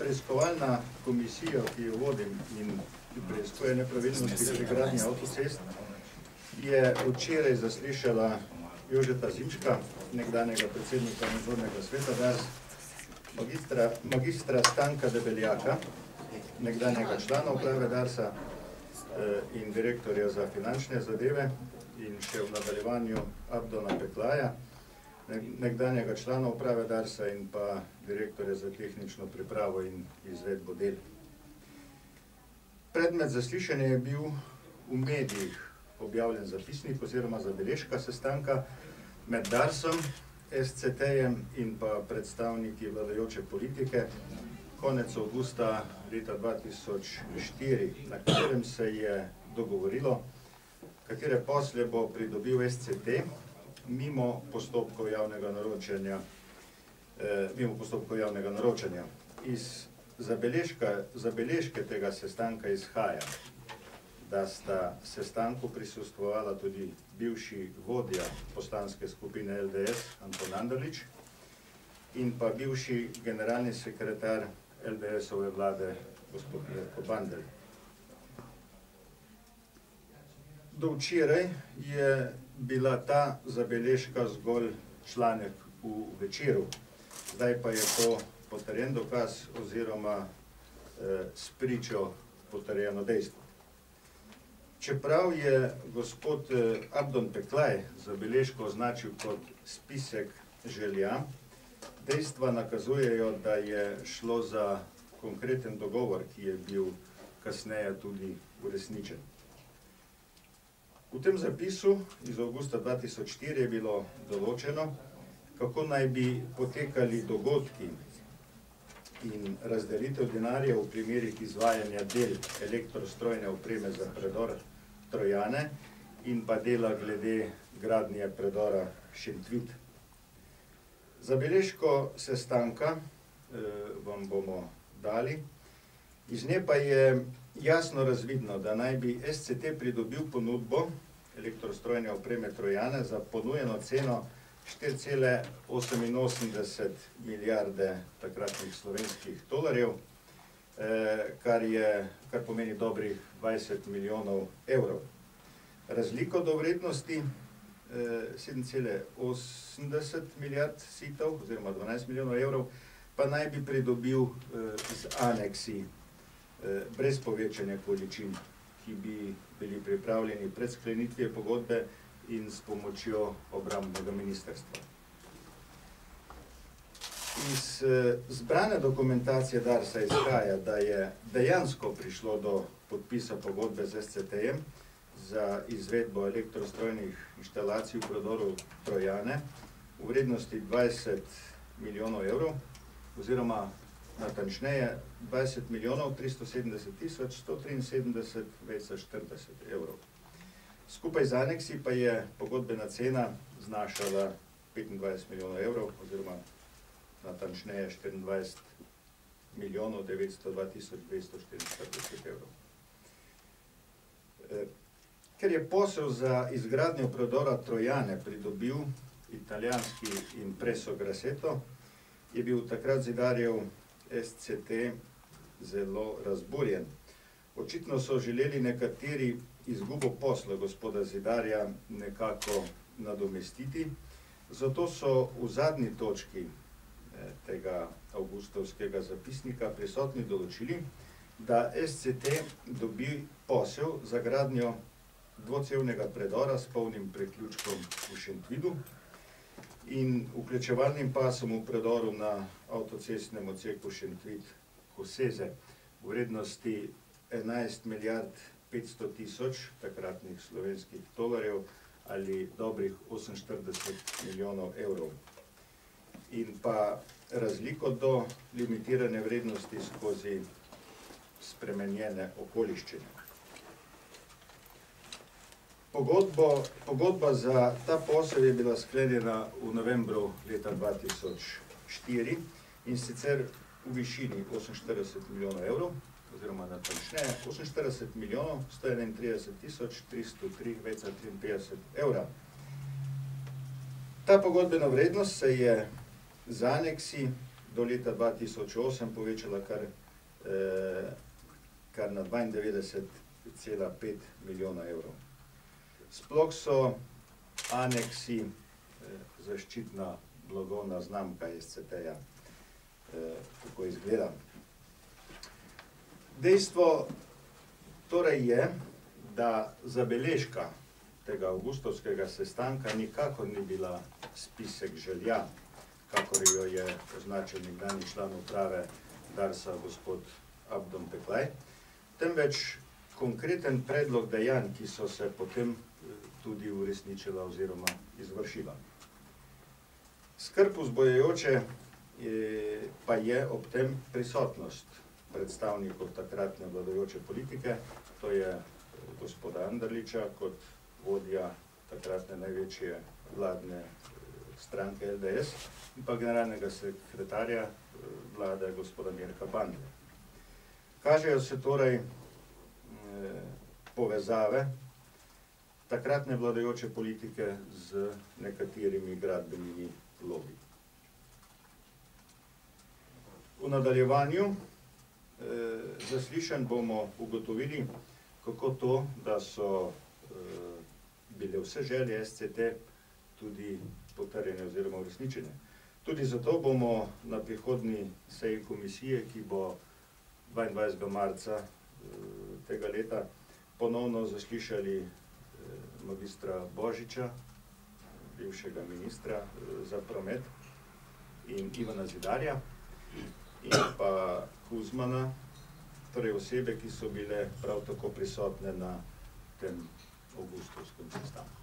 Preiskovalna komisija, ki jo vodim in preiskuje nepravilnosti pri gradnji avtocest, je včeraj zaslišala Jožeta Zimška, nekdanjega predsednika nadzornega sveta DARS, magistra Stanka Debeljaka, nekdanjega člana uprave DARS-a in direktorja za finančne zadeve in še v nadaljevanju Abdona Peklaja, nekdanjega člana uprave DARS-a in pa direktorja za tehnično pripravo in izvedbo del. Predmet zaslišanja je bil v medijih objavljen zapisnik oziroma zabeležka sestanka med DARS-om, SCT-jem in pa predstavniki vladajoče politike konec avgusta leta 2004, na katerem se je dogovorilo, katere posle bo pridobil SCT mimo postopkov javnega naročanja. Iz zabeležke tega sestanka izhaja, da sta sestanku prisostvovala tudi bivši vodja poslanske skupine LDS Anton Anderlič in pa bivši generalni sekretar LDS-ove vlade gospod Mirko Bandelj. Do včeraj je bila ta zabeležka zgolj članek v Večeru, zdaj pa je to potrjen dokaz oziroma spričo potrjeno dejstvo. Čeprav je gospod Abdon Peklaj zabeležko označil kot spisek želja, dejstva nakazujejo, da je šlo za konkreten dogovor, ki je bil kasneje tudi uresničen. V tem zapisu iz avgusta 2004 je bilo določeno, kako naj bi potekali dogodki in razdelitev denarja v primerih izvajanja del elektrostrojne opreme za predor Trojane in pa dela glede gradnje predora Šentvid. Zabeležko sestanka vam bomo dali, iz nje pa je jasno razvidno, da naj bi SCT pridobil ponudbo elektrostrojne opreme Trojane za ponujeno ceno 4,88 milijarde takratnih slovenskih tolarjev, kar pomeni dobrih 20 milijonov evrov. Razliko do vrednosti 7,80 milijard sitov oziroma 12 milijonov evrov pa naj bi pridobil z aneksi brez povečanja količin, ki bi bili pripravljeni pred sklenitvijo pogodbe in s pomočjo obrambnega ministrstva. Iz zbrane dokumentacije DARS-a izhaja, da je dejansko prišlo do podpisa pogodbe z SCT-jem za izvedbo elektrostrojnih inštalacij v predoru Trojane v vrednosti 20 milijonov evrov oziroma natančneje 20 milijonov 370 tisoč 173,40 evrov. Skupaj z aneksi pa je pogodbena cena znašala 25 milijonov evrov oziroma natančneje 24 milijonov 902 tisoč 244 evrov. Ker je posel za izgradnjo predora Trojane pridobil italijanski Impreso Grassetto, je bil takrat zidarjev SCT zelo razburjen. Očitno so želeli nekateri izgubo posla gospoda zidarja nekako nadomestiti, zato so v zadnji točki tega avgustovskega zapisnika prisotni določili, da SCT dobi posel za gradnjo dvocevnega predora s polnim priključkom v Šentvidu in vključevalnim pasom v predoru na avtocestnem odseku Šentvid-Koseze v vrednosti 11 milijard 500 tisoč takratnih slovenskih tolarjev ali dobrih 48 milijonov evrov. In pa razliko do limitirane vrednosti skozi spremenjene okoliščine. Pogodba za ta posel je bila sklenjena v novembru leta 2004 in sicer v višini 48 milijonov evrov, oziroma natančneje 48 milijonov 131 tisoč 303,53 evra. Ta pogodbena vrednost se je z aneksi do leta 2008 povečala kar na 92,5 milijona evrov. Sploh so aneksi zaščitna blagovna znamka SCT-ja, kako izgleda. Dejstvo torej je, da zabeležka tega avgustovskega sestanka nikakor ni bila spisek želja, kakor jo je označil nekdanji član uprave Darsa gospod Abdon Peklaj, temveč konkreten predlog dejanj, ki so se potem tudi uresničila oziroma izvršila. Skrb vzbujajoče pa je ob tem prisotnost predstavnikov takratne vladajoče politike, to je gospoda Anderliča kot vodja takratne največje vladne stranke LDS in pa generalnega sekretarja vlade gospoda Mirka Bandle. Kažejo se torej povezave takratne vladajoče politike z nekaterimi gradbenimi lobiji. V nadaljevanju zaslišanj bomo ugotovili, kako to, da so bile vse želje SCT tudi potrjene oziroma uresničene. Tudi zato bomo na prihodnji seji komisije, ki bo 22. marca tega leta, ponovno zaslišali magistra Božiča, bivšega ministra za promet, in Ivana Zidarja, in pa Kuzmana, torej osebe, ki so bile prav tako prisotne na tem avgustovskem sestanku.